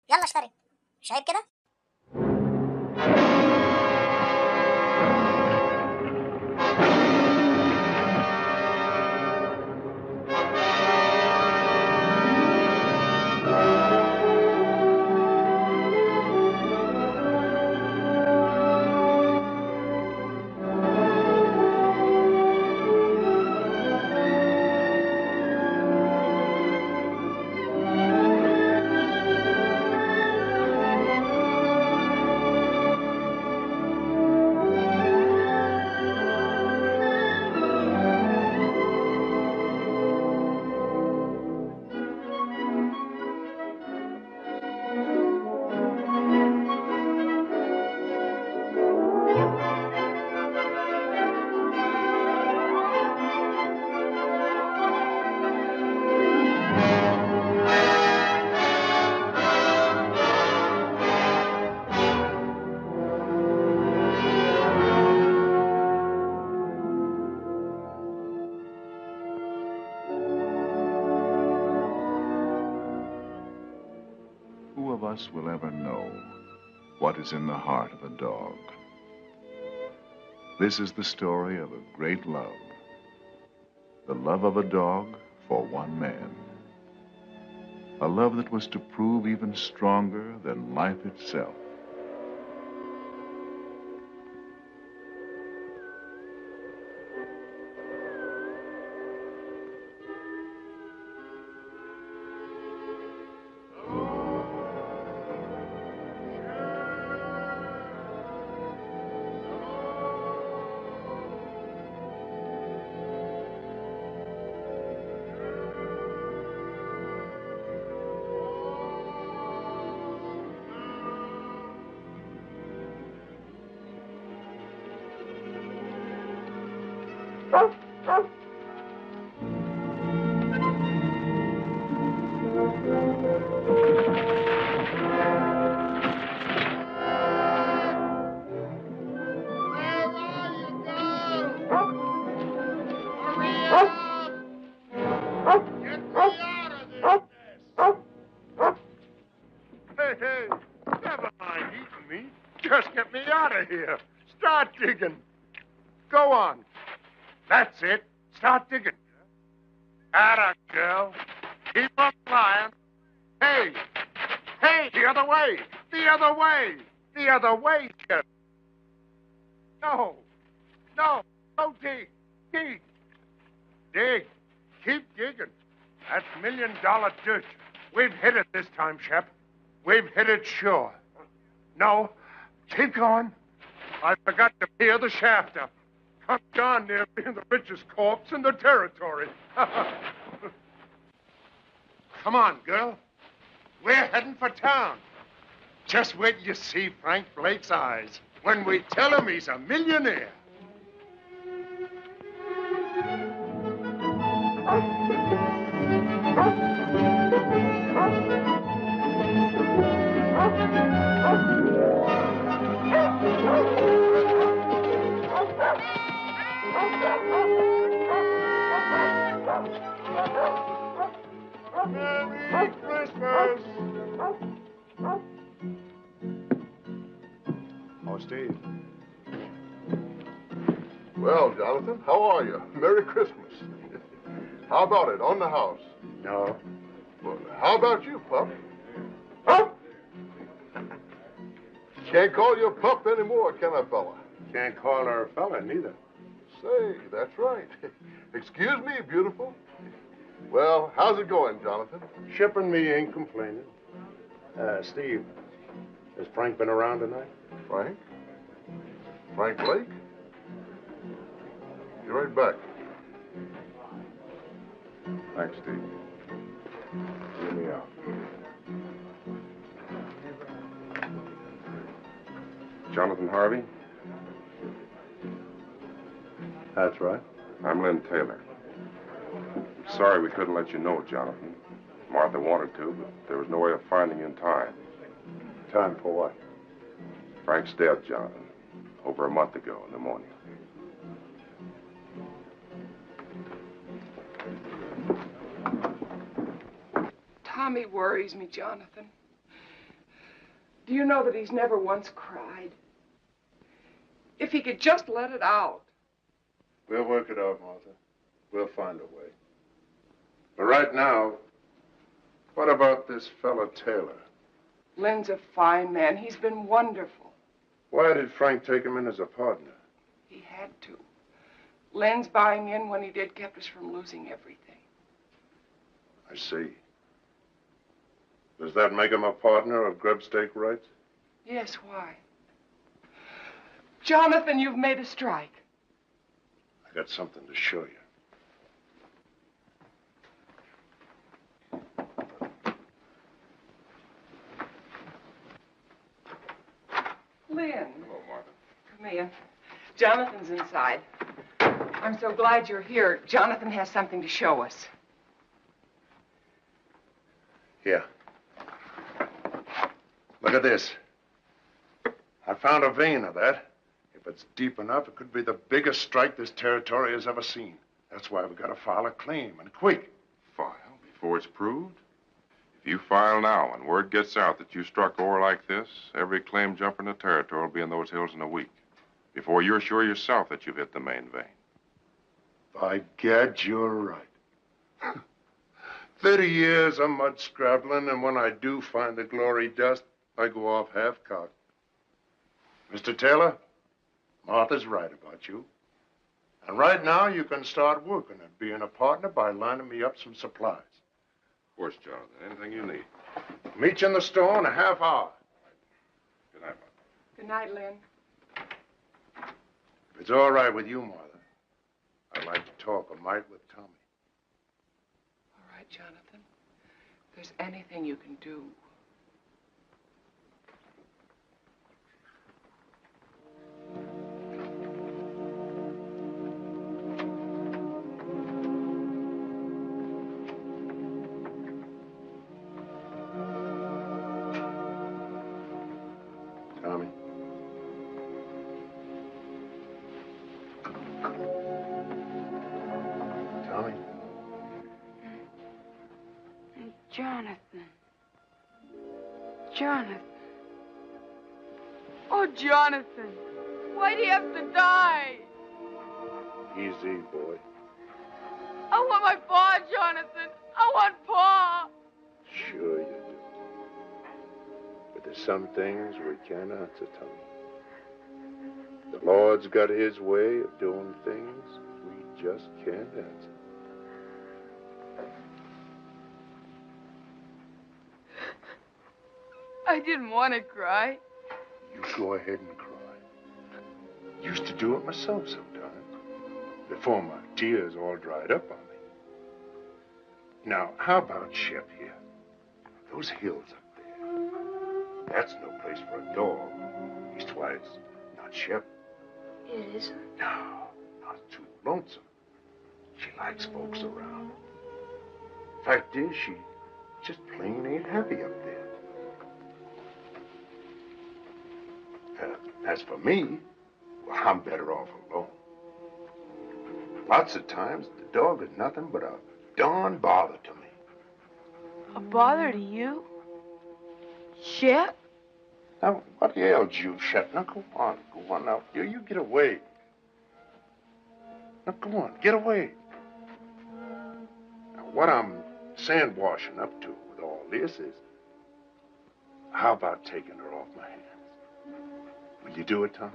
يلا اشترك، مش عيب كده؟ Will ever know what is in the heart of a dog. This is the story of a great love, the love of a dog for one man, a love that was to prove even stronger than life itself. Here. Start digging. Go on. That's it. Start digging. Atta girl. Keep on flying. Hey. Hey, the other way. The other way. The other way, Sheriff. No. No. Don't dig. Dig. Dig. Keep digging. That's $1 million dirt. We've hit it this time, Shep. We've hit it sure. No. Keep going. I forgot to peer the shaft up. Come down near being the richest corpse in the territory. Come on, girl. We're heading for town. Just wait till you see Frank Blake's eyes when we tell him he's a millionaire. Merry Christmas! Oh, Steve. Well, Jonathan, how are you? Merry Christmas. How about it, on the house? No. Well, how about you, Pup? Pup? Can't call you a pup anymore, can I, fella? Can't call her a fella, neither. Say, that's right. Excuse me, beautiful. Well, how's it going, Jonathan? Shipping me ain't complaining. Steve, has Frank been around tonight? Frank? Frank Blake? Be right back. Thanks, Steve. Hear me out. Jonathan Harvey? That's right. I'm Lynn Taylor. Sorry we couldn't let you know, Jonathan. Martha wanted to, but there was no way of finding you in time. Time for what? Frank's dead, Jonathan. Over a month ago, pneumonia. Tommy worries me, Jonathan. Do you know that he's never once cried? If he could just let it out. We'll work it out, Martha. We'll find a way. But right now, what about this fella Taylor? Lynn's a fine man. He's been wonderful. Why did Frank take him in as a partner? He had to. Lynn's buying in when he did kept us from losing everything. I see. Does that make him a partner of grub stake rights? Yes, why? Jonathan, you've made a strike. I got something to show you. Lynn. Hello, Martha. Come in. Jonathan's inside. I'm so glad you're here. Jonathan has something to show us. Here. Look at this. I found a vein of that. If it's deep enough, it could be the biggest strike this territory has ever seen. That's why we gotta file a claim, and quick. File before it's proved? If you file now and word gets out that you struck ore like this, every claim jumper in the territory will be in those hills in a week, before you're sure yourself that you've hit the main vein. By gad, you're right. 30 years of mud scrabbling, and when I do find the glory dust, I go off half-cocked. Mr. Taylor, Martha's right about you. And right now, you can start working at being a partner by lining me up some supplies. Of course, Jonathan. Anything you need. Meet you in the store in a half hour. Good night, Martha. Good night, Lynn. If it's all right with you, Martha, I'd like to talk a mite with Tommy. All right, Jonathan. If there's anything you can do. Tommy. Tommy. Jonathan. Jonathan. Oh, Jonathan. Why'd he have to die? Easy, boy. I want my paw, Jonathan. I want paw. Sure you do. But there's some things we can't answer, Tommy. The Lord's got his way of doing things we just can't answer. I didn't want to cry. You go ahead and cry. Used to do it myself sometimes, before my tears all dried up on me. Now, how about Shep here? Those hills up there. That's no place for a dog. Leastwise, not Shep. It isn't. No, not too lonesome. She likes folks around. Fact is, she just plain ain't happy up there. As for me, well, I'm better off alone. Lots of times, the dog is nothing but a darn bother to me. A bother to you? Shep? Now, what ails you, Shep? Now, go on now. You get away. Now, go on, get away. Now, what I'm sandwashing up to with all this is, how about taking her off my hands? Will you do it, Tom?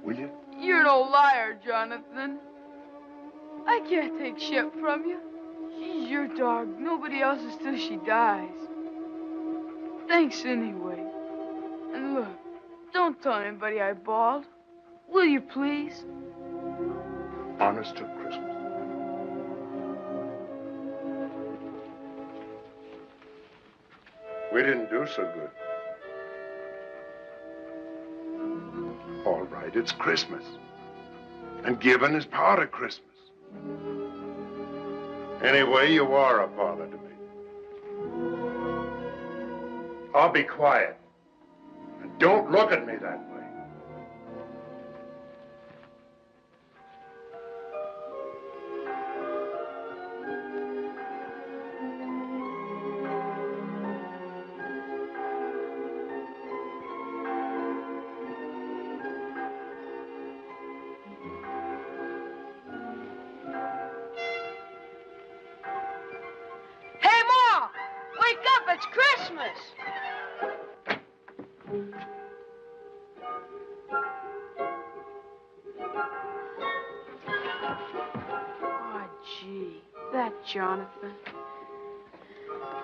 Will you? You're no liar, Jonathan. I can't take Shep from you. She's your dog. Nobody else's till she dies. Thanks anyway. And look, don't tell anybody I bawled. Will you please? Honest to Christmas. We didn't do so good. All right, it's Christmas. And giving is part of Christmas. Anyway, you are a bother to me. I'll be quiet. And don't look at me that way. it's Christmas! Oh, gee, that Jonathan.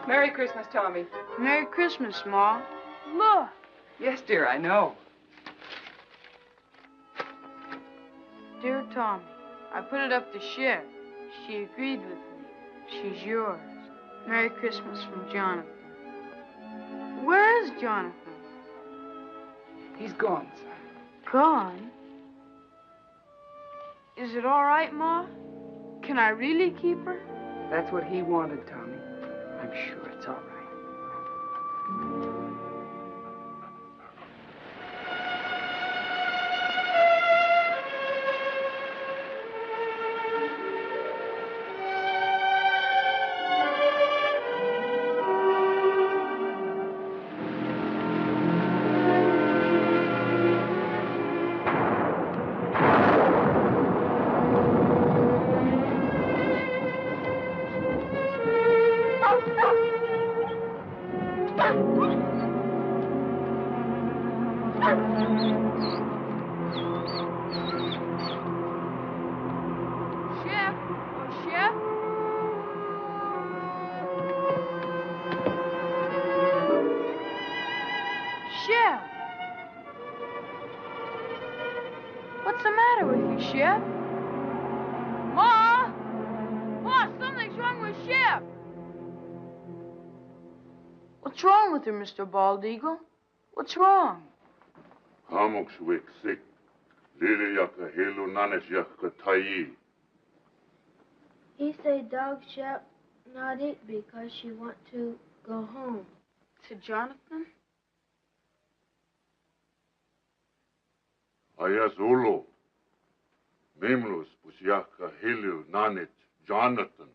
Merry Christmas, Tommy. Merry Christmas, Ma. Look. Yes, dear, I know. Dear Tommy, I put it up to Shep. She agreed with me. She's yours. Merry Christmas from Jonathan. Where is Jonathan? He's gone, son. Gone? Is it all right, Ma? Can I really keep her? That's what he wanted, Tommy. I'm sure it's all right. What's the matter with you, Shep? Ma! Ma, something's wrong with Shep! What's wrong with her, Mr. Bald Eagle? What's wrong? He say dog Shep not eat because she want to go home. To Jonathan? Ayazulu. Mimlus Busyaka Hilu Nanit Jonathan.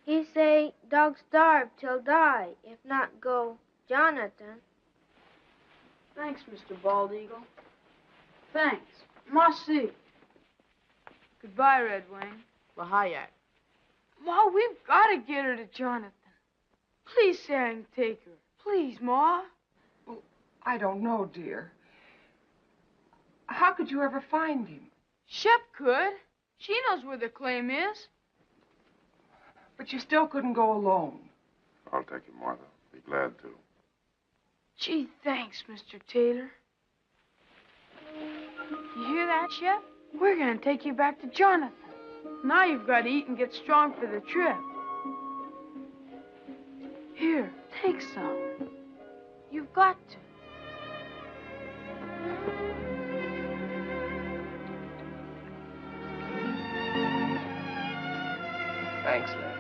He say dog starve till die, if not go Jonathan. Thanks, Mr. Bald Eagle. Thanks. Merci. Goodbye, Red Wing. Bahayak. Ma, we've got to get her to Jonathan. Please say I can take her. Please, Ma. Well, I don't know, dear. How could you ever find him? Shep could. She knows where the claim is. But you still couldn't go alone. I'll take him, Martha. Be glad to. Gee, thanks, Mr. Taylor. You hear that, Shep? We're going to take you back to Jonathan. Now you've got to eat and get strong for the trip. Here, take some. You've got to. Thanks, Lynn.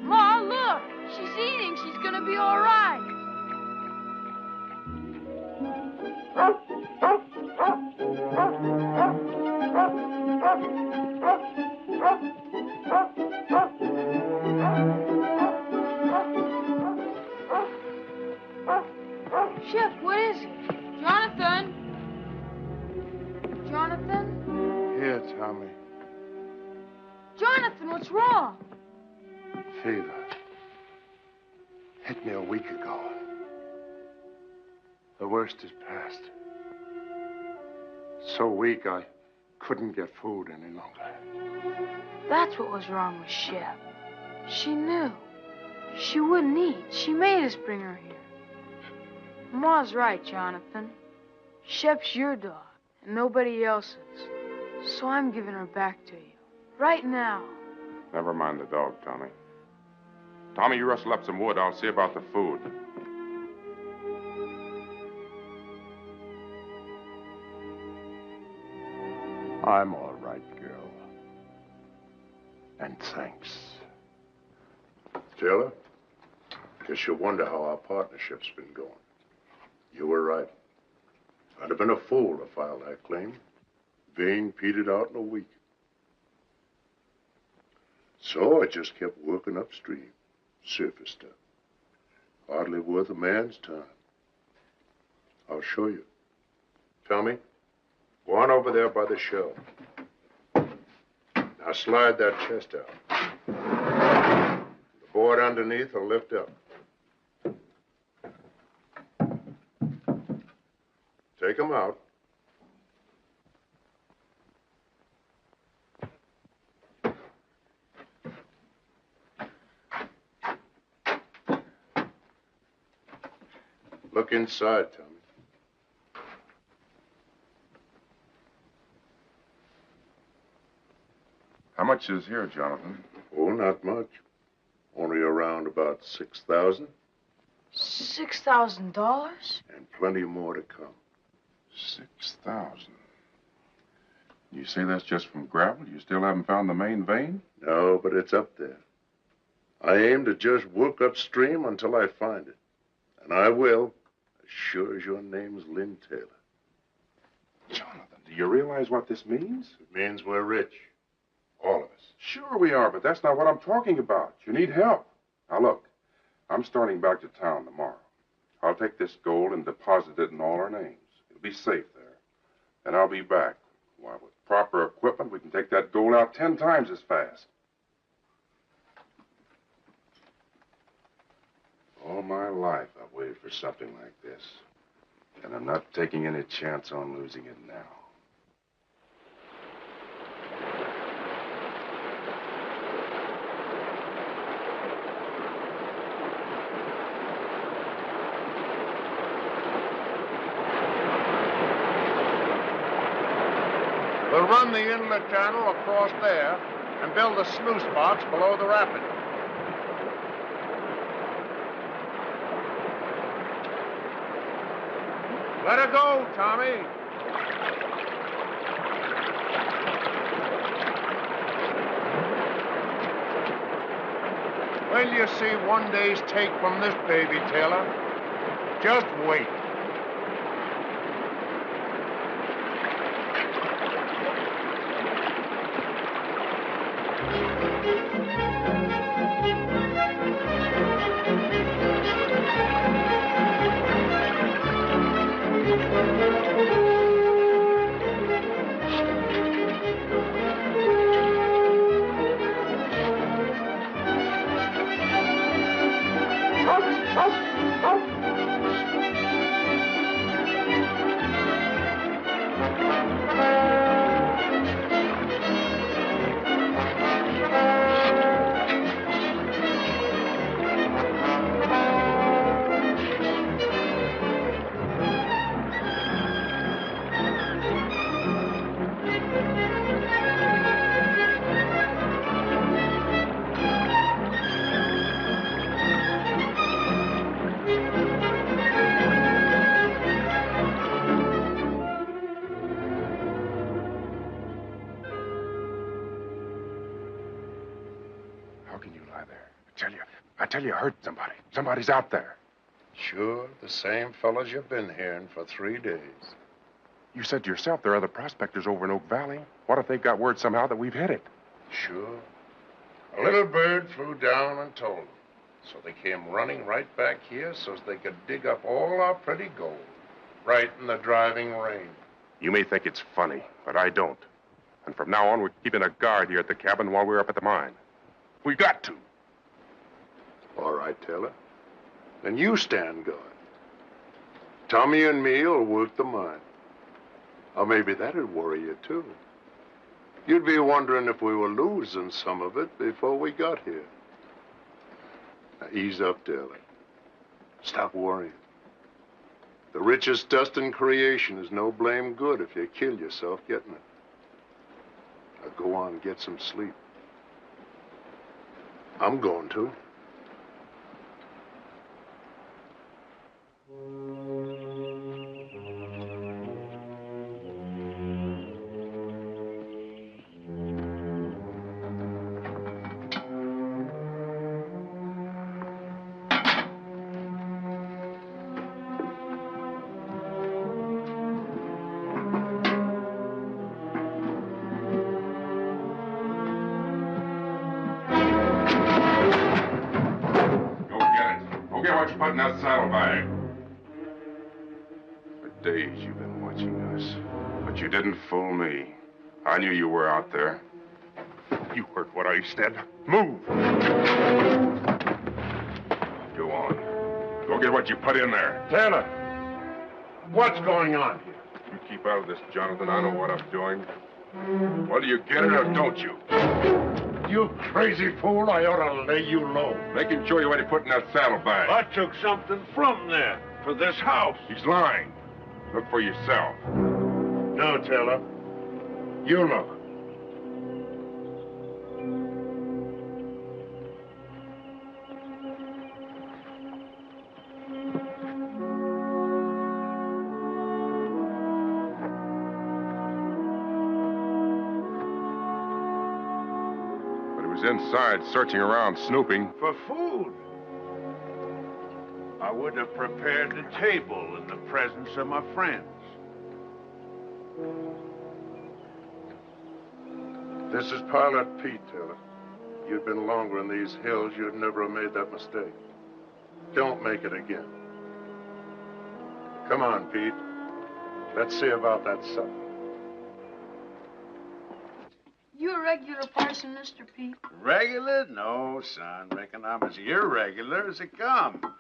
Ma, look! She's eating. She's gonna be all right. Shep, what is it? Jonathan? Jonathan? Here, Tommy. Jonathan, what's wrong? Fever. Hit me a week ago. The worst is past. So weak I couldn't get food any longer. That's what was wrong with Shep. She knew. She wouldn't eat. She made us bring her here. Ma's right, Jonathan. Shep's your dog, and nobody else's. So I'm giving her back to you. Right now. Never mind the dog, Tommy. Tommy, you rustle up some wood. I'll see about the food. I'm all right, girl. And thanks. Taylor, guess you wonder how our partnership's been going. You were right. I'd have been a fool to file that claim. Vein petered out in a week. So I just kept working upstream. Surface stuff. Hardly worth a man's time. I'll show you. Tommy, go on over there by the shelf. Now slide that chest out. board underneath will lift up. Take them out. Look inside, Tommy. How much is here, Jonathan? Oh, not much. Only around about 6,000. $6,000? And plenty more to come. 6,000. You say that's just from gravel? You still haven't found the main vein? No, but it's up there. I aim to just work upstream until I find it. And I will, as sure as your name's Lynn Taylor. Jonathan, do you realize what this means? It means we're rich. All of us. Sure we are, but that's not what I'm talking about. You need help. Now look, I'm starting back to town tomorrow. I'll take this gold and deposit it in all our names. It'll be safe there. And I'll be back. Why, with proper equipment, we can take that gold out 10 times as fast. All my life, I've waited for something like this. And I'm not taking any chance on losing it now. We'll run the inlet channel across there and build a sluice box below the rapid. Let her go, Tommy. Will you see one day's take from this baby, Taylor? Just wait. I tell you, I heard somebody. Somebody's out there. Sure, the same fellas you've been hearing for 3 days. You said to yourself there are other prospectors over in Oak Valley. What if they've got word somehow that we've hit it? Sure. A little bird flew down and told them. So they came running right back here so as they could dig up all our pretty gold. Right in the driving rain. You may think it's funny, but I don't. And from now on, we're keeping a guard here at the cabin while we're up at the mine. We got to. All right, Taylor. Then you stand guard. Tommy and me will work the mine. Or maybe that'd worry you, too. You'd be wondering if we were losing some of it before we got here. Now, ease up, Taylor. Stop worrying. The richest dust in creation is no blame good if you kill yourself getting it. Now, go on, get some sleep. I'm going to. Put in that saddlebag. For days you've been watching us, but you didn't fool me. I knew you were out there. You heard what I said. Move! you on. Go get what you put in there. Taylor, what's going on here? You keep out of this, Jonathan. I know what I'm doing. Whether you get it or don't you. You crazy fool, I ought to lay you low. Make him show you what he put in that saddlebag. I took something from there for this house. He's lying. Look for yourself. No, Taylor. You look. Inside, searching around, snooping. For food. I would have prepared the table in the presence of my friends. This is Pilot Pete, Taylor. You'd been longer in these hills, you'd never have made that mistake. Don't make it again. Come on, Pete. Let's see about that supper. You a regular parson, Mr. Pete? Regular? No, son. Reckon I'm as irregular as it come.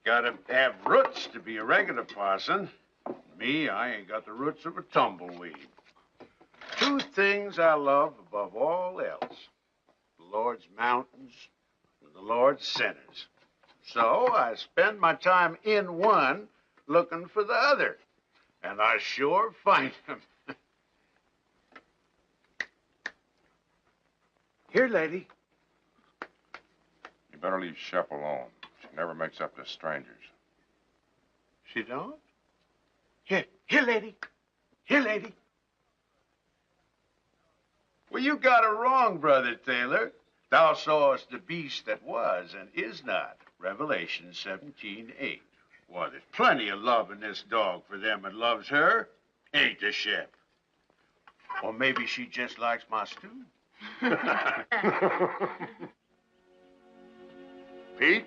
Gotta have roots to be a regular parson. Me, I ain't got the roots of a tumbleweed. Two things I love above all else. The Lord's mountains and the Lord's sinners. So I spend my time in one looking for the other. And I sure find them. Here, lady. You better leave Shep alone. She never makes up to strangers. She don't? Here, lady. Here, lady. Well, you got it wrong, Brother Taylor. Thou sawest the beast that was and is not. Revelation 17:8. Well, there's plenty of love in this dog for them that loves her. Ain't there, Shep? Or maybe she just likes my stew. Pete,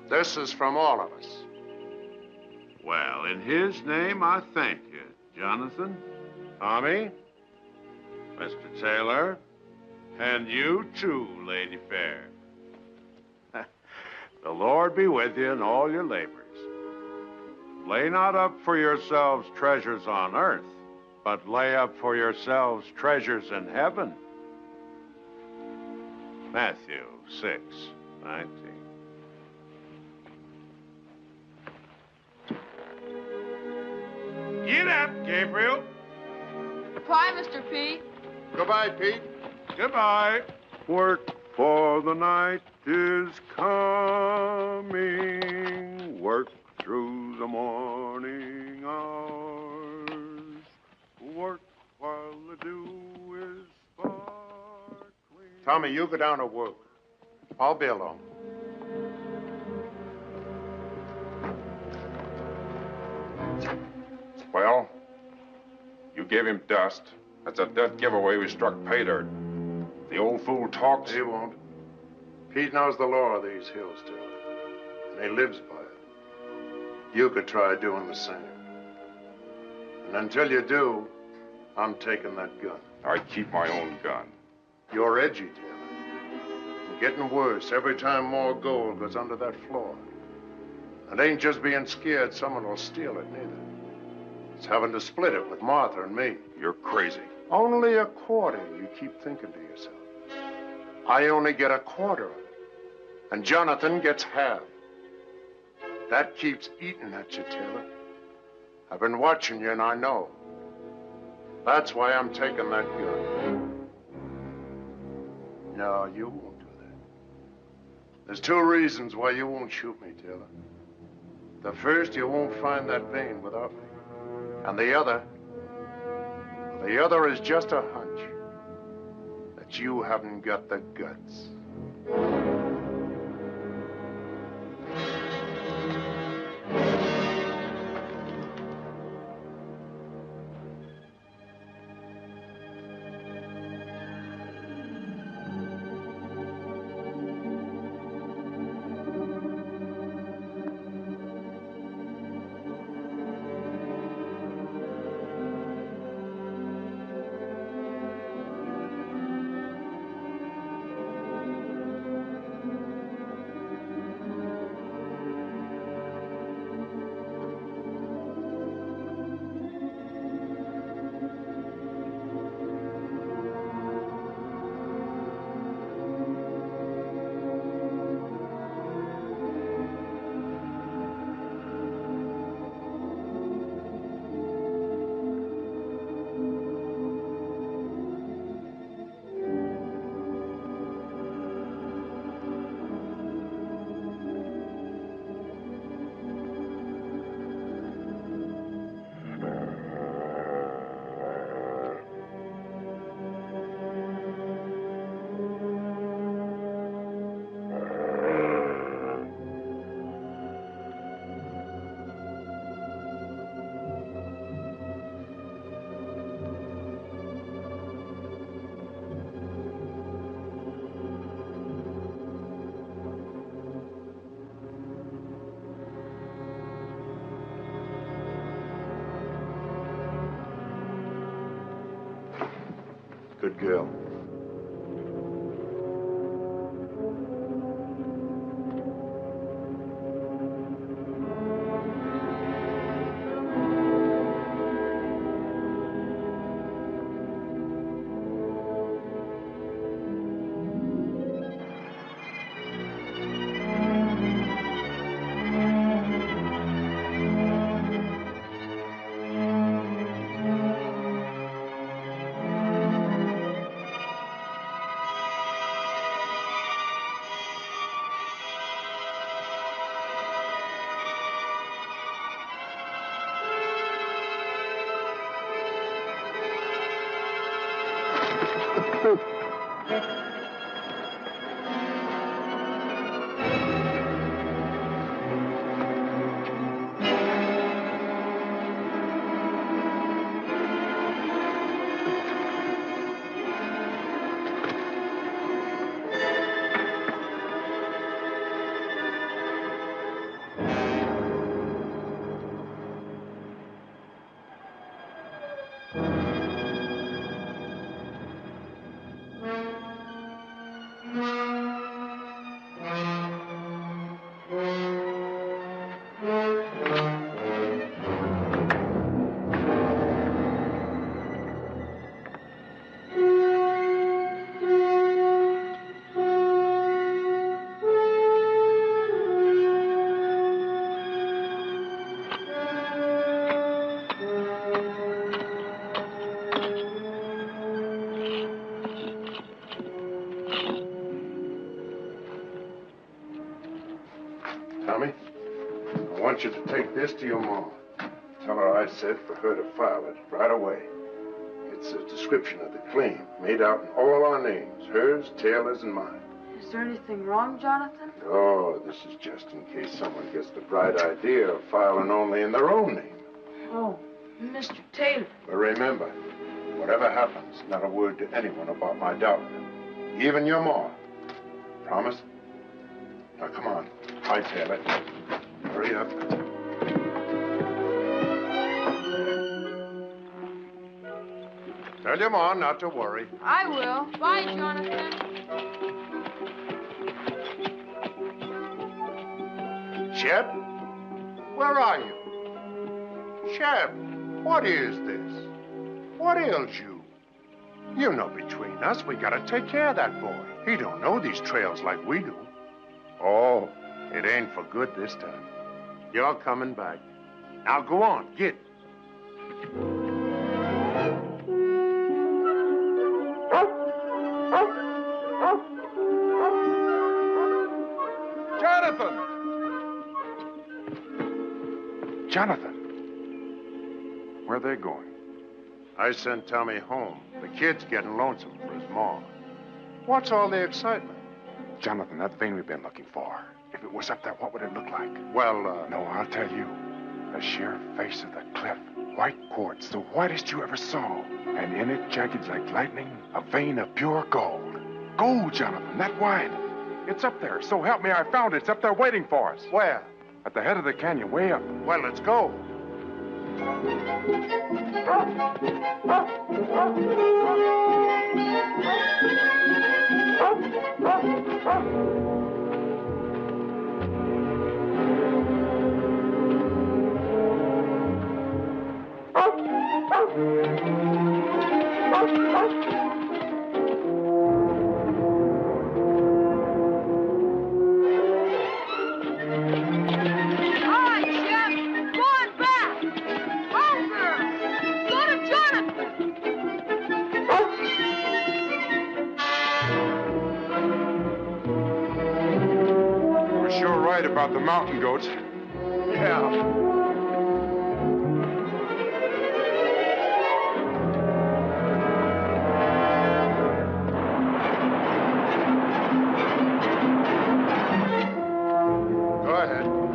this is from all of us. Well, in his name, I thank you, Jonathan, Tommy, Mr. Taylor, and you too, Lady Fair. The Lord be with you in all your labors. Lay not up for yourselves treasures on earth, but lay up for yourselves treasures in heaven. Matthew 6:19. Get up, Gabriel. Bye, Mr. Pete. Goodbye, Pete. Goodbye. Work for the night is coming. Work through the morning hours. Work while the dew is sparkling. Tommy, you go down to work. I'll be along. Well, you gave him dust. That's a dead giveaway we struck pay dirt. The old fool talks. He won't. Pete knows the law of these hills, too. And he lives by it. You could try doing the same. And until you do, I'm taking that gun. I keep my own gun. You're edgy, Taylor. And getting worse every time more gold goes under that floor. It ain't just being scared someone will steal it, neither. It's having to split it with Martha and me. You're crazy. Only a quarter, you keep thinking to yourself. I only get a quarter of it. And Jonathan gets half. That keeps eating at you, Taylor. I've been watching you and I know. That's why I'm taking that gun. No, you won't do that. There's two reasons why you won't shoot me, Taylor. The first, you won't find that vein without me. And the other is just a hunch that you haven't got the guts. Good girl. Tommy, I want you to take this to your mom. Tell her I said for her to file it right away. It's a description of the claim, made out in all our names, hers, Taylor's, and mine. Is there anything wrong, Jonathan? Oh, this is just in case someone gets the bright idea of filing only in their own name. Oh, Mr. Taylor. But remember, whatever happens, not a word to anyone about my daughter. Even your ma. Promise? Now, come on. Hightail it. Hurry up. Tell your ma not to worry. I will. Bye, Jonathan. Shep? Where are you? Shep, what is this? What ails you? You know between us, we gotta take care of that boy. He don't know these trails like we do. Oh, it ain't for good this time. You're coming back. Now go on, get. Jonathan! Jonathan! Where are they going? I sent Tommy home. The kid's getting lonesome for his mom. What's all the excitement? Jonathan, that vein we've been looking for. If it was up there, what would it look like? Well, No, I'll tell you. The sheer face of the cliff. White quartz, the whitest you ever saw. And in it, jagged like lightning, a vein of pure gold. Gold, Jonathan, that wide. It's up there. So help me, I found it. It's up there waiting for us. Where? At the head of the canyon, way up. Well, let's go. About the mountain goats. Yeah. Go ahead.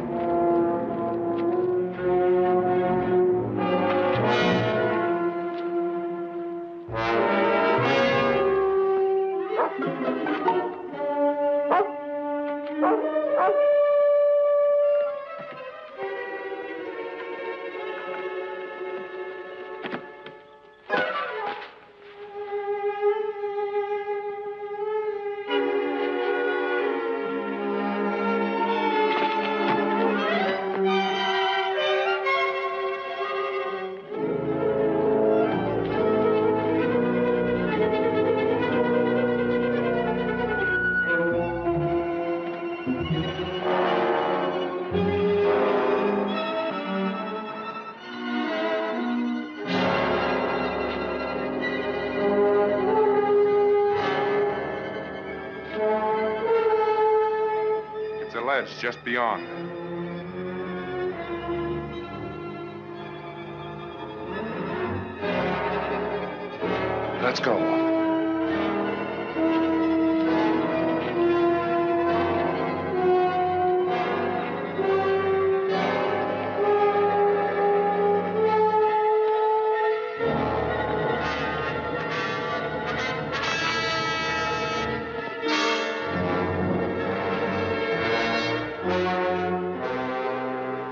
ledge just beyond. Let's go.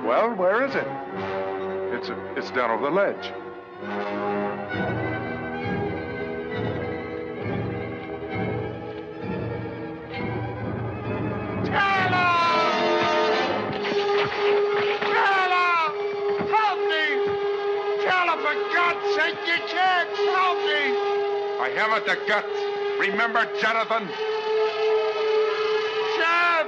Well, where is it? It's down over the ledge. I haven't the guts. Remember, Jonathan? Chef!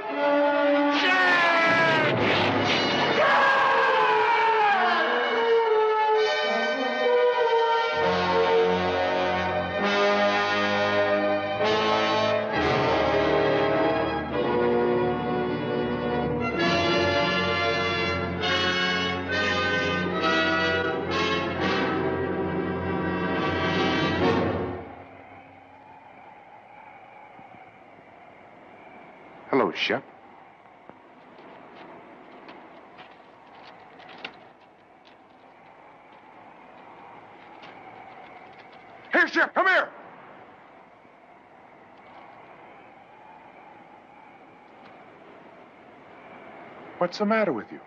Hello, Shep. Here, Shep, come here! What's the matter with you?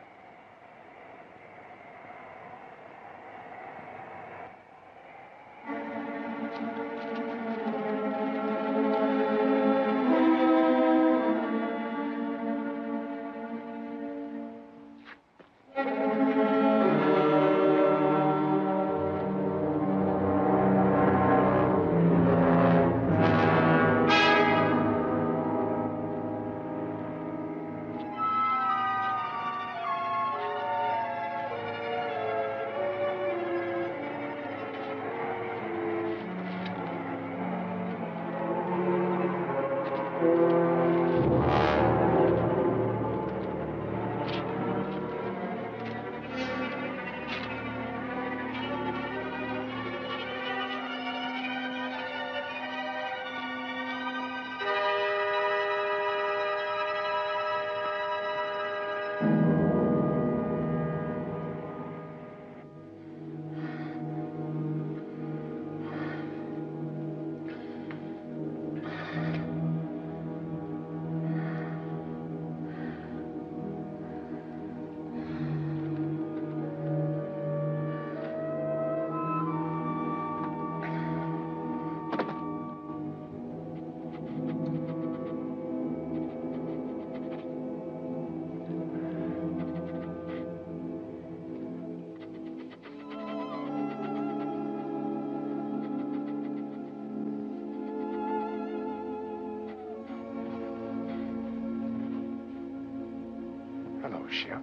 Hello, Shep.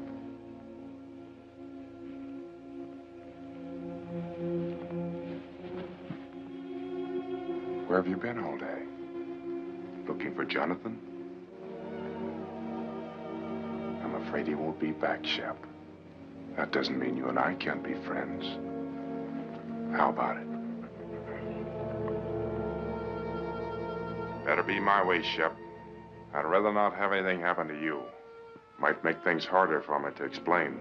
Where have you been all day? Looking for Jonathan? I'm afraid he won't be back, Shep. That doesn't mean you and I can't be friends. How about it? Better be my way, Shep. I'd rather not have anything happen to you. Might make things harder for me to explain.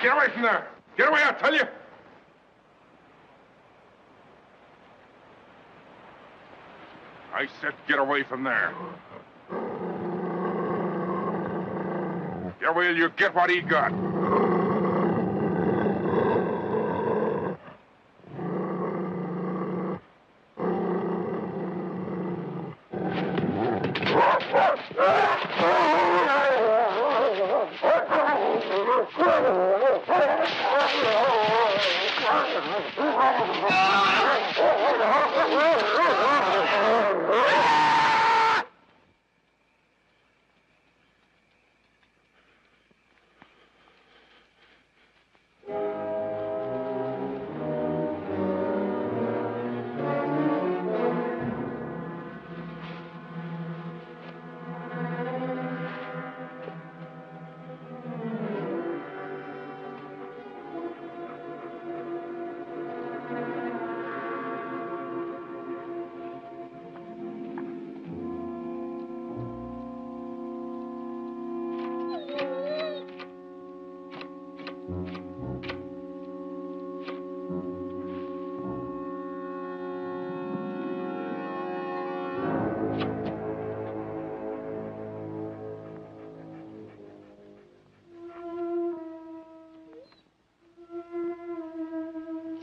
Get away from there! Get away, I tell you! I said get away from there. Yeah, will you get what he got?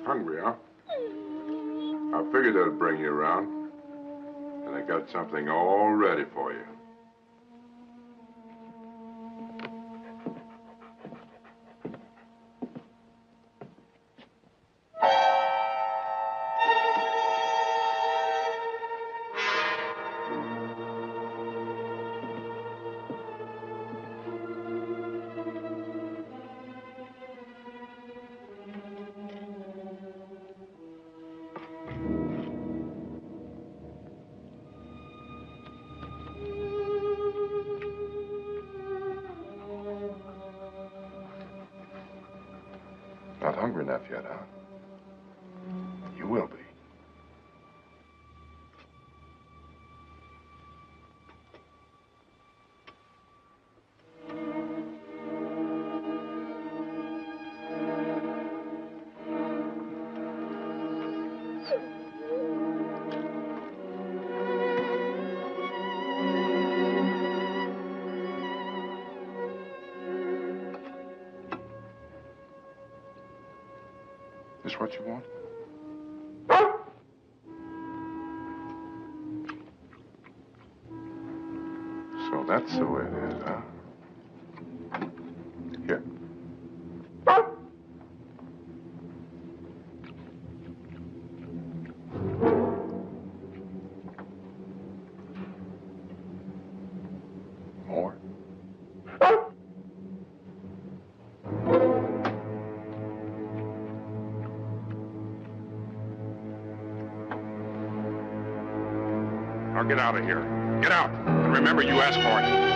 Hungry, huh? I figured that'd bring you around. And I got something all ready for you. Not hungry enough yet, huh? You will be. This what you want? So that's the way it is, huh? Here. More? Now get out of here. Get out. And remember, you asked for it.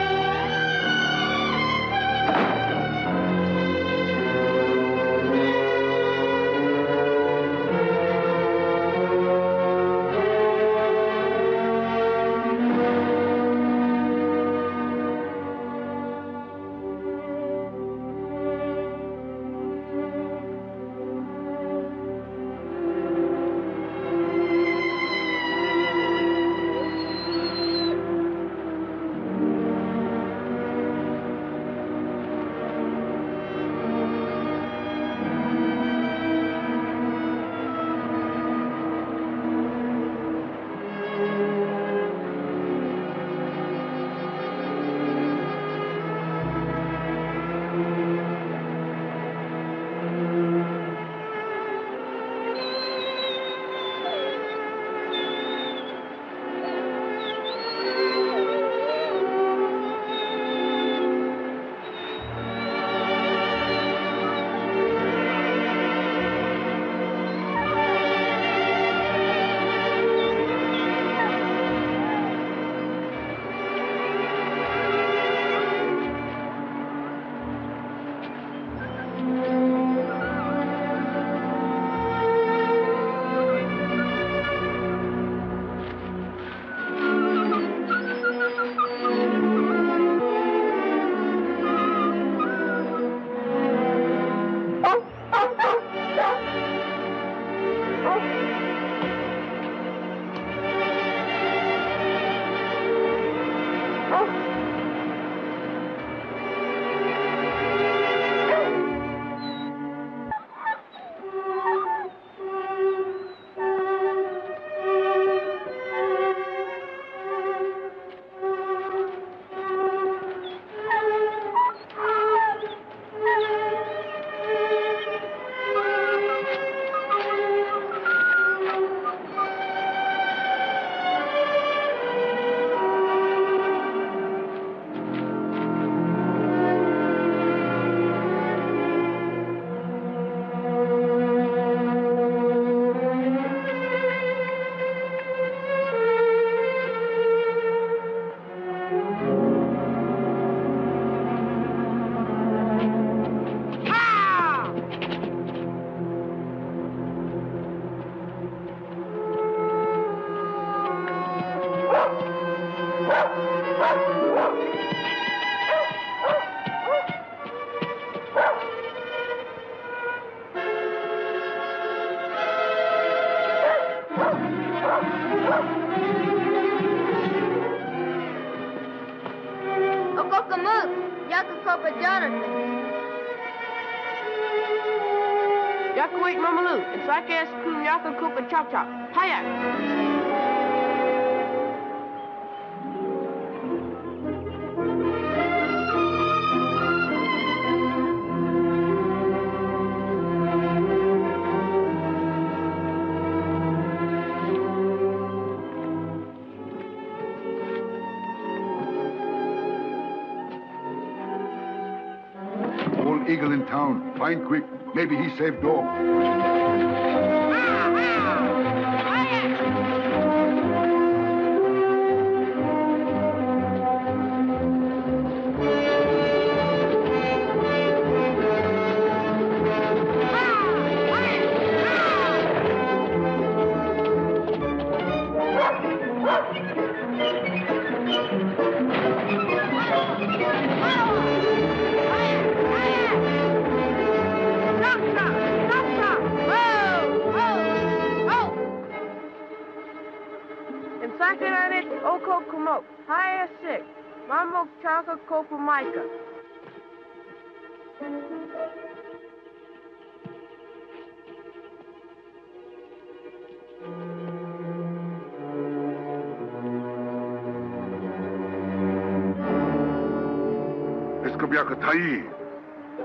Eagle in town. Find quick. Maybe he saved dog.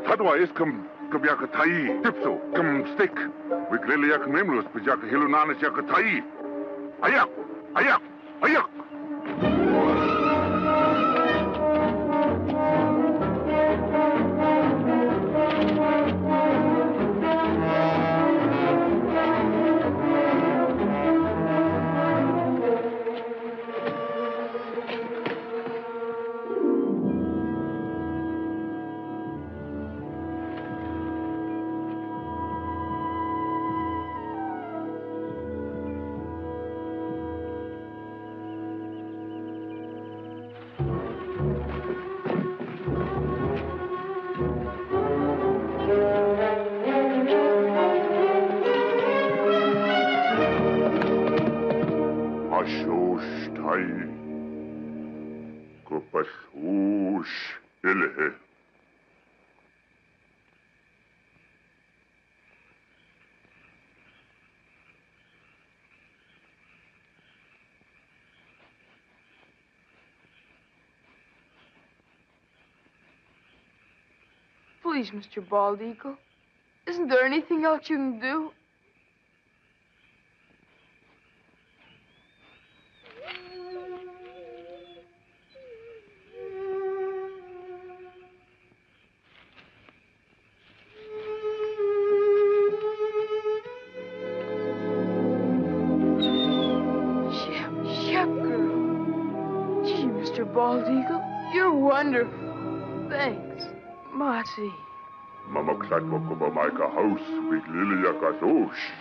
Fadwa iskam kabyaka tai tipso kam stick. We clearly yak memlos pijaka hilunanas yak tai. Ayak, ayak, ayak. Please, Mr. Bald Eagle. Isn't there anything else you can do? Shep girl. Gee, Mr. Bald Eagle, you're wonderful. Thanks. Marty. Mama Klatwakova Maika house with Lilia Kazosh.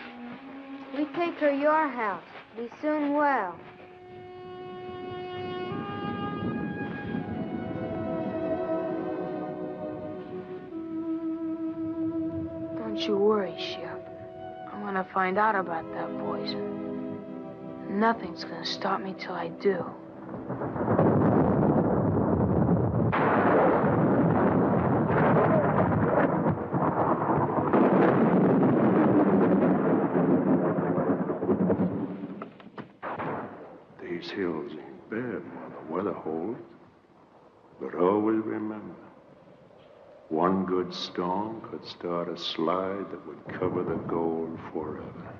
We take her your house. Be soon well. Don't you worry, Shep. I'm gonna find out about that poison. Nothing's gonna stop me till I do. hold. But always remember, one good storm could start a slide that would cover the gold forever.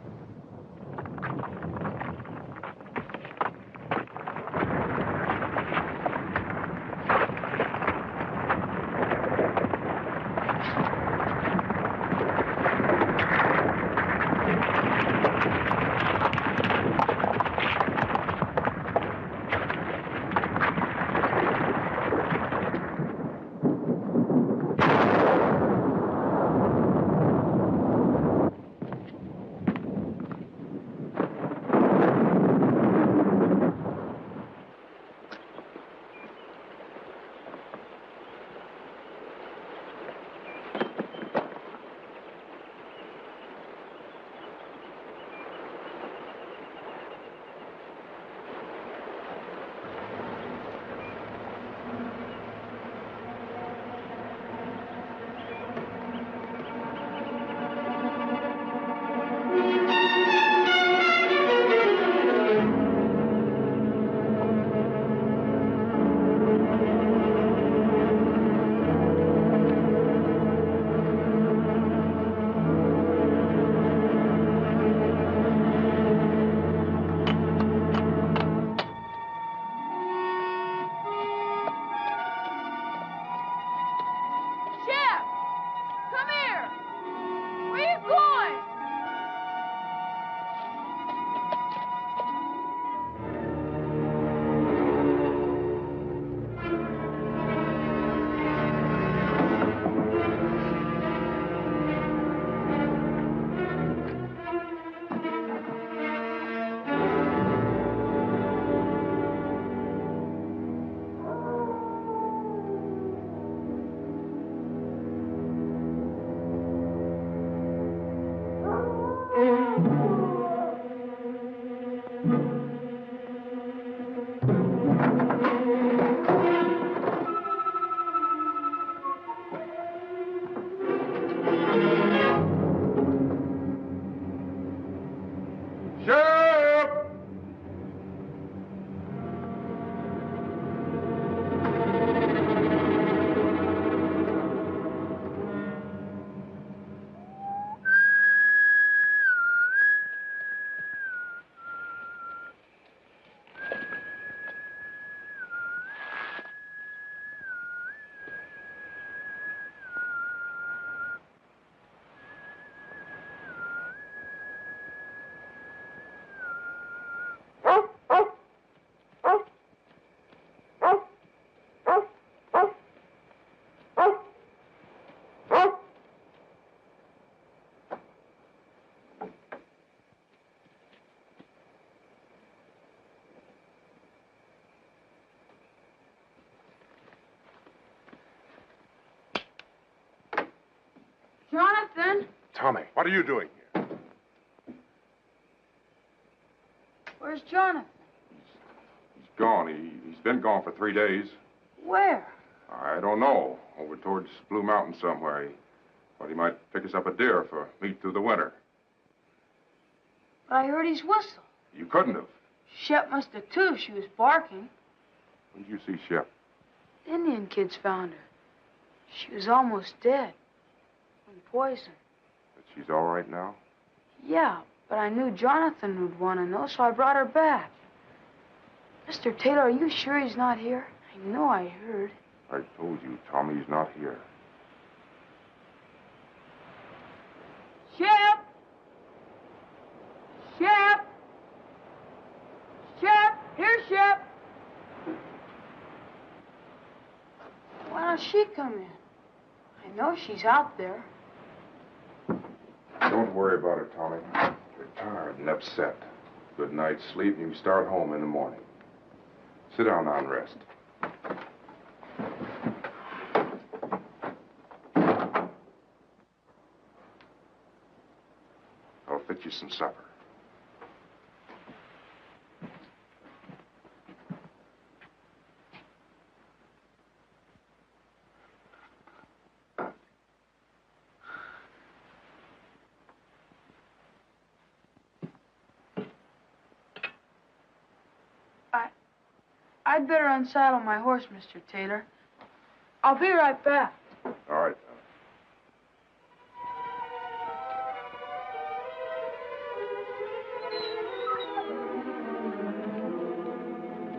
Jonathan? Tommy, what are you doing here? Where's Jonathan? He's gone. He's been gone for 3 days. Where? I don't know. Over towards Blue Mountain somewhere. He thought he might pick us up a deer for meat through the winter. But I heard his whistle. You couldn't have. Shep must have too. She was barking. When did you see Shep? Indian kids found her. She was almost dead. From poison. But she's all right now? Yeah, but I knew Jonathan would want to know, so I brought her back. Mr. Taylor, are you sure he's not here? I know I heard. I told you, Tommy, he's not here. Shep! Shep! Shep! Here, Shep! Why don't she come in? I know she's out there. Don't worry about it, Tommy. You're tired and upset. Good night's sleep, and you can start home in the morning. Sit down now and rest. I'll fix you some supper. I'd better unsaddle my horse, Mr. Taylor. I'll be right back. All right,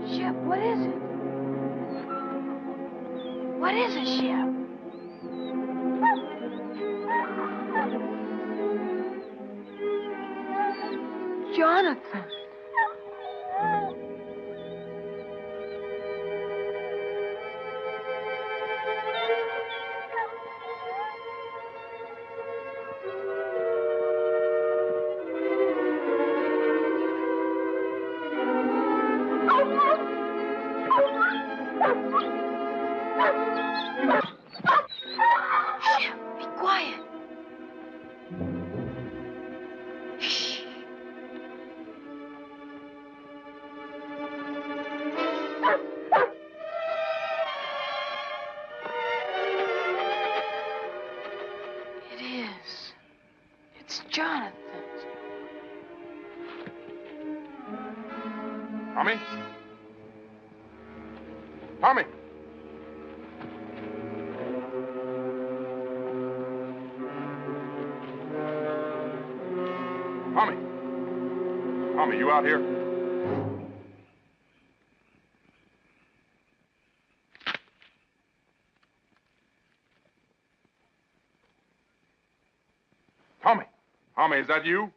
Shep, what is it? What is it, Shep? Jonathan. Shep, be quiet. Shh. It is. It's Jonathan. Tommy? Tommy! Tommy! Tommy, you out here? Tommy! Tommy, is that you?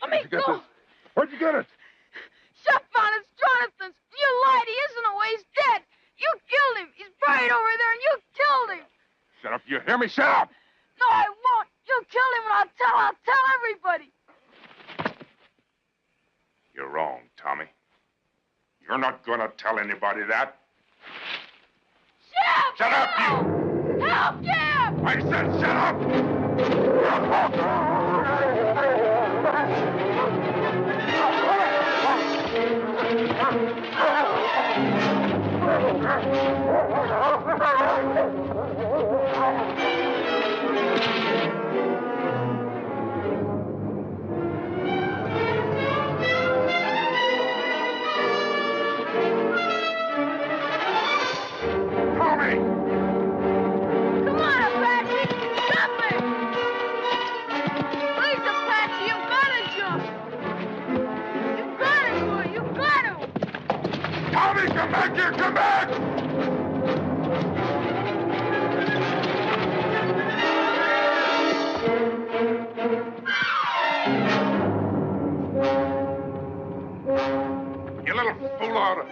Let me go. Where'd you get it? Shep found it's Jonathan's. You lied. He isn't away. He's dead. You killed him. He's buried over there, and you killed him. Shut up. You hear me? Shut up! No, I won't. You killed him, and I'll tell everybody. You're wrong, Tommy. You're not going to tell anybody that. Shep! Shut up, you! Help, Shep! I said shut up! Come on, Apache! Stop it! Please, Apache, you've got to jump! You've got to, boy! You've got to! Tommy, come back here! Come back! You little fool out of...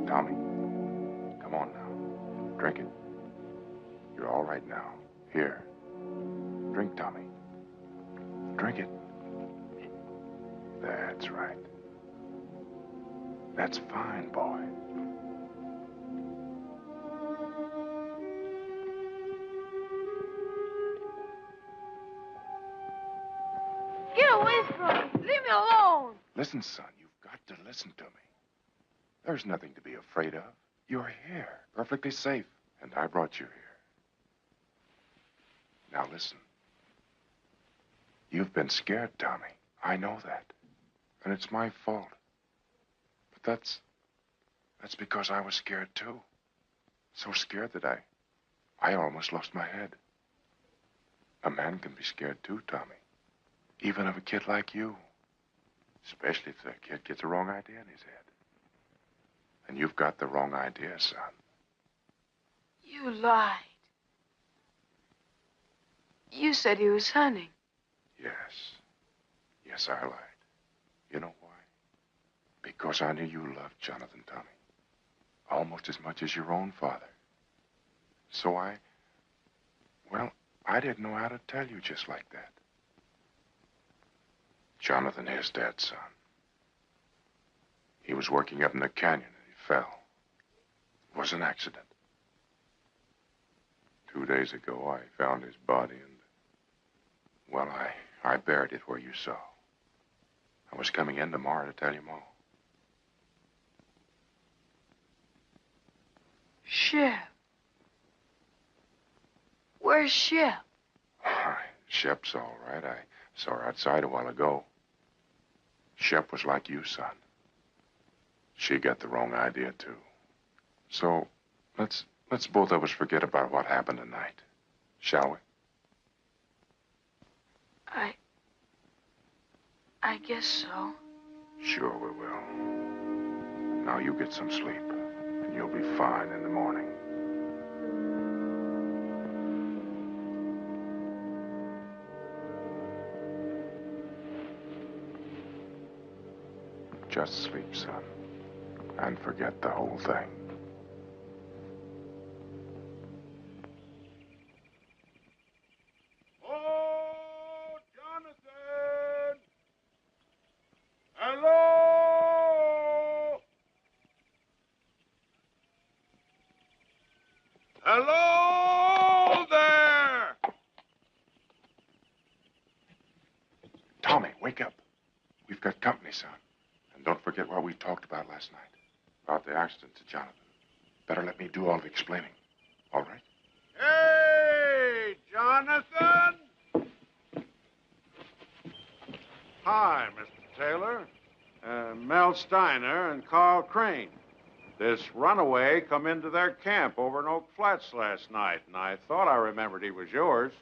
Tommy, come on now. Drink it. You're all right now. Here. Drink, Tommy. Drink it. That's right. That's fine, boy. Get away from me! Leave me alone! Listen, son, you've got to listen to me. There's nothing to be afraid of. You're here, perfectly safe, and I brought you here. Now listen. You've been scared, Tommy. I know that. And it's my fault. But that's because I was scared, too. So scared that I almost lost my head. A man can be scared, too, Tommy. Even of a kid like you. Especially if the kid gets the wrong idea in his head. And you've got the wrong idea, son. You lied. You said he was hunting. Yes. Yes, I lied. You know why? Because I knew you loved Jonathan, Tommy. Almost as much as your own father. So I didn't know how to tell you just like that. Jonathan is dead, son. He was working up in the canyon and he fell. It was an accident. 2 days ago, I found his body and, well, I buried it where you saw. I was coming in tomorrow to tell you more. Shep. Where's Shep? Shep's all right. I saw her outside a while ago. Shep was like you, son. She got the wrong idea, too. So, let's both of us forget about what happened tonight. Shall we? I guess so. Sure we will. Now you get some sleep, and you'll be fine in the morning. Just sleep, son, and forget the whole thing. Oh, Jonathan! Hello! Hello there! Tommy, wake up. We've got company, son. And don't forget what we talked about last night. About the accident to Jonathan. Better let me do all the explaining. All right? Hey, Jonathan! Hi, Mr. Taylor. Mel Steiner and Carl Crane. This runaway come into their camp over in Oak Flats last night, and I thought I remembered he was yours.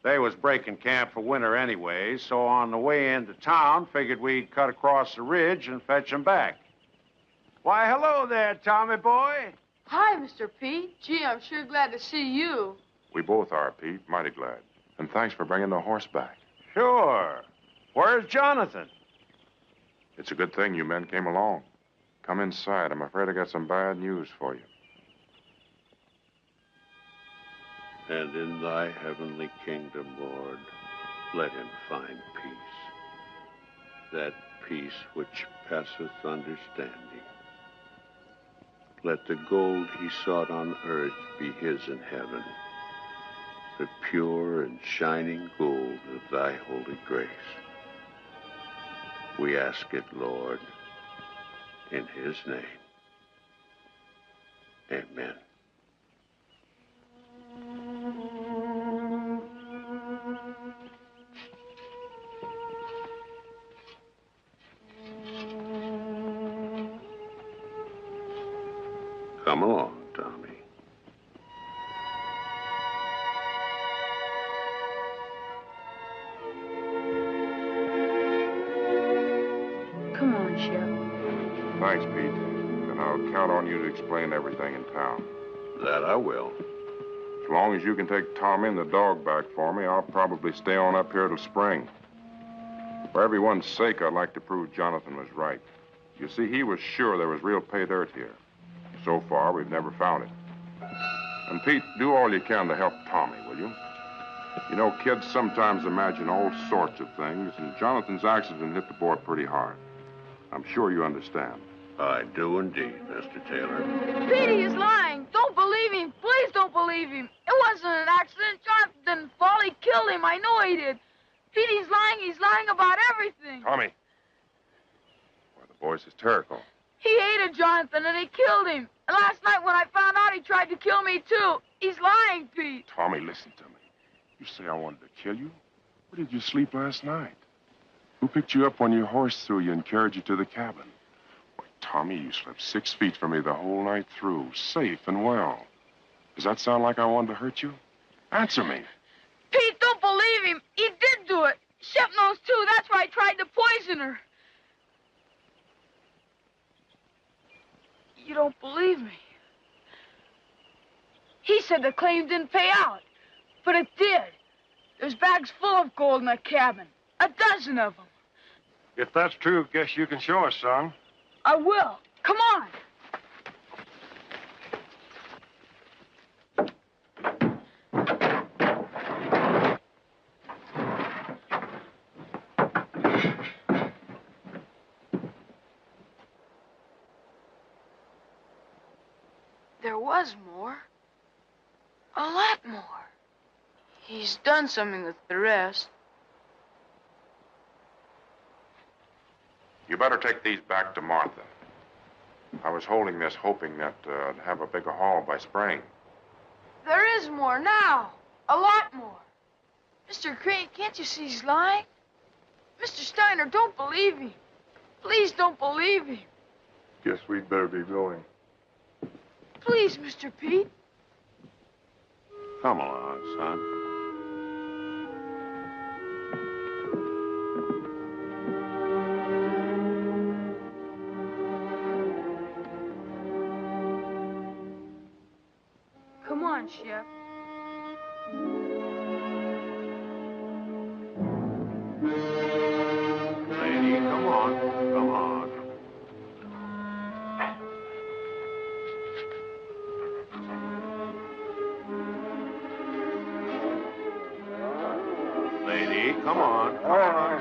They was breaking camp for winter anyway, so on the way into town, figured we'd cut across the ridge and fetch him back. Why, hello there, Tommy boy. Hi, Mr. Pete. Gee, I'm sure glad to see you. We both are, Pete. Mighty glad. And thanks for bringing the horse back. Sure. Where's Jonathan? It's a good thing you men came along. Come inside. I'm afraid I got some bad news for you. And in thy heavenly kingdom, Lord, let him find peace. That peace which passeth understanding. Let the gold he sought on earth be his in heaven. The pure and shining gold of thy holy grace. We ask it, Lord, in his name. Amen. Come along, Tommy. Come on, Shep. Thanks, Pete. And I'll count on you to explain everything in town. That I will. As long as you can take Tommy and the dog back for me, I'll probably stay on up here till spring. For everyone's sake, I'd like to prove Jonathan was right. You see, he was sure there was real pay dirt here. So far, we've never found it. And Pete, do all you can to help Tommy, will you? You know, kids sometimes imagine all sorts of things, and Jonathan's accident hit the boy pretty hard. I'm sure you understand. I do indeed, Mr. Taylor. Petey is lying. Don't believe him. Please don't believe him. It wasn't an accident. Jonathan didn't fall. He killed him. I know he did. Petey's lying. He's lying about everything. Tommy. Boy, the boy's hysterical. He hated Jonathan, and he killed him. And last night when I found out, he tried to kill me, too. He's lying, Pete. Tommy, listen to me. You say I wanted to kill you? Where did you sleep last night? Who picked you up when your horse threw you and carried you to the cabin? Why, Tommy, you slept 6 feet from me the whole night through, safe and well. Does that sound like I wanted to hurt you? Answer me. Pete, don't believe him. He did do it. Shep knows too. That's why I tried to poison her. You don't believe me. He said the claim didn't pay out, but it did. There's bags full of gold in that cabin. 12 of them. If that's true, guess you can show us some. I will. Come on. There was more. A lot more. He's done something with the rest. You better take these back to Martha. I was holding this hoping that I'd have a bigger haul by spring. There is more now. A lot more. Mr. Crane, can't you see he's lying? Mr. Steiner, don't believe him. Please don't believe him. Guess we'd better be going. Please, Mr. Pete. Come along, son. Come on, Shep. Lady, come on. Come on. Lady, come on. Come on.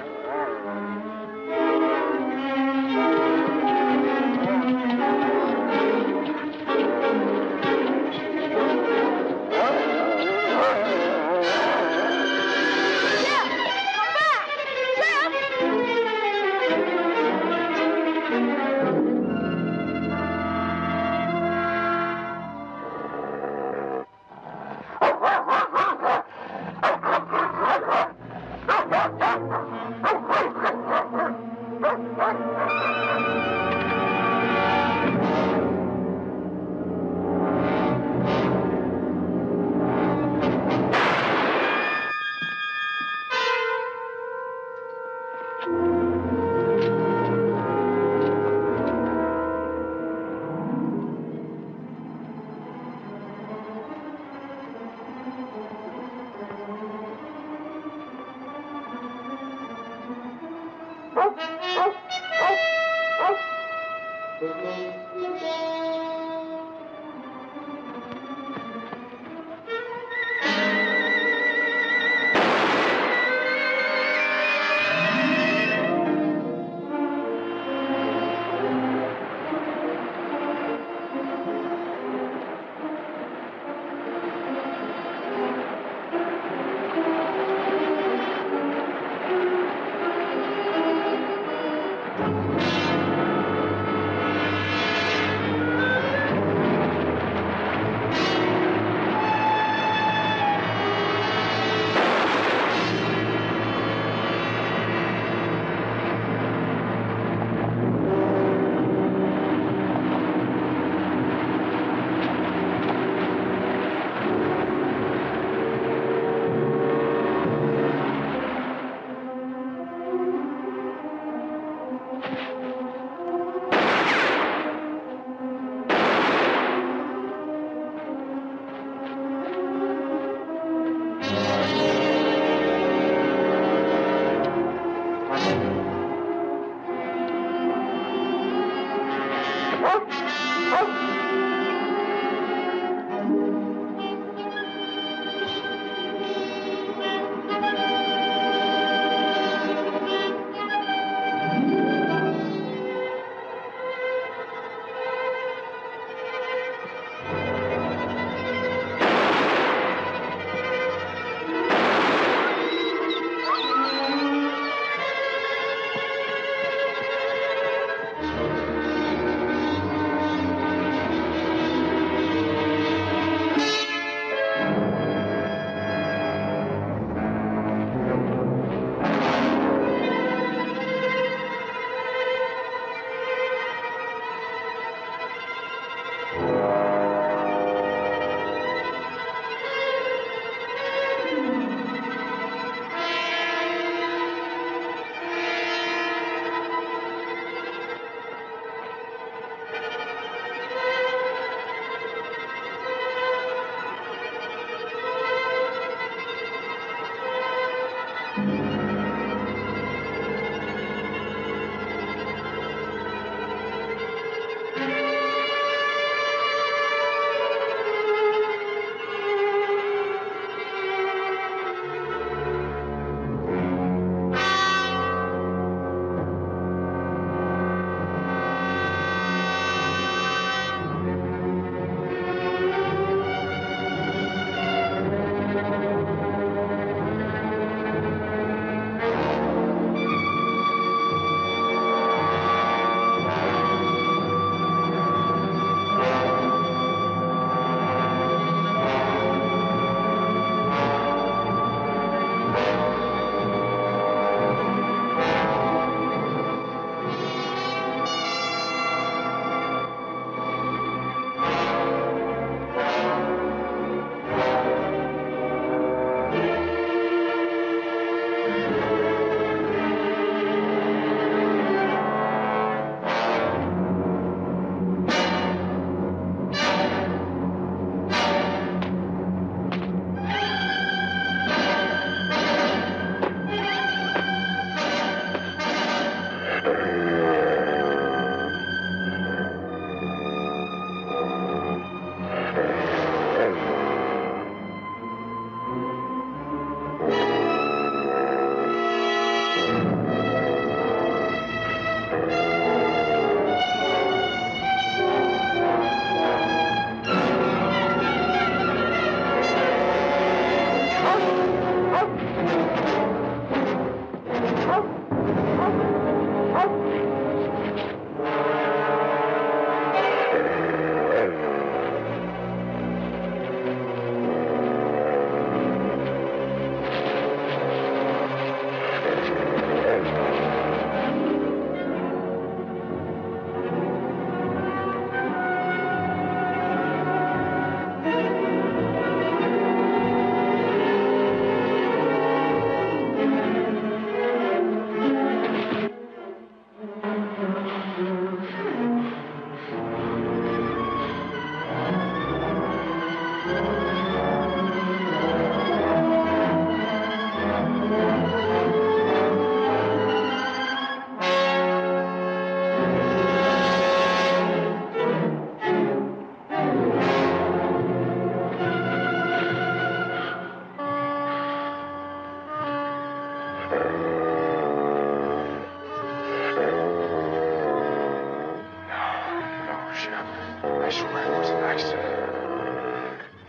I swear it was an accident.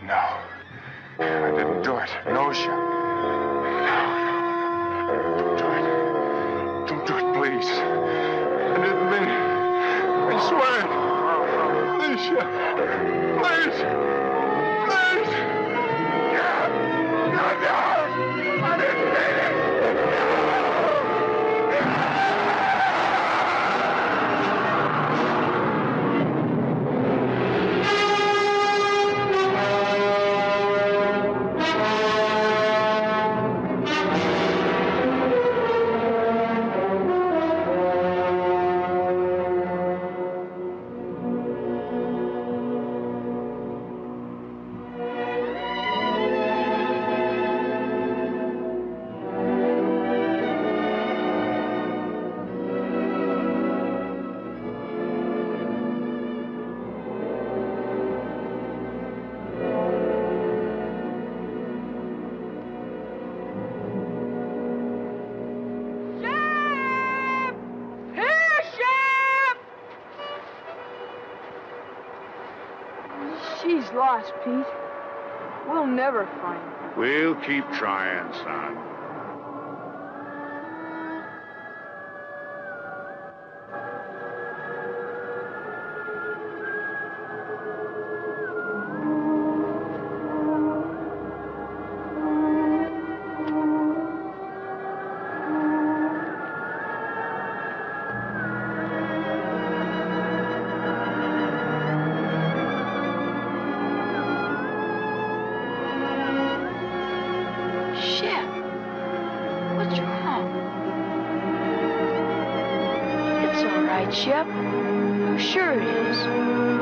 No. I didn't do it. No, Shep. No. Don't do it. Don't do it, please. I didn't mean it. I swear it. Please, Shep. Please. Please. No. I didn't mean it. She's lost, Pete. We'll never find her. We'll keep trying, son. Shep, I'm sure it is.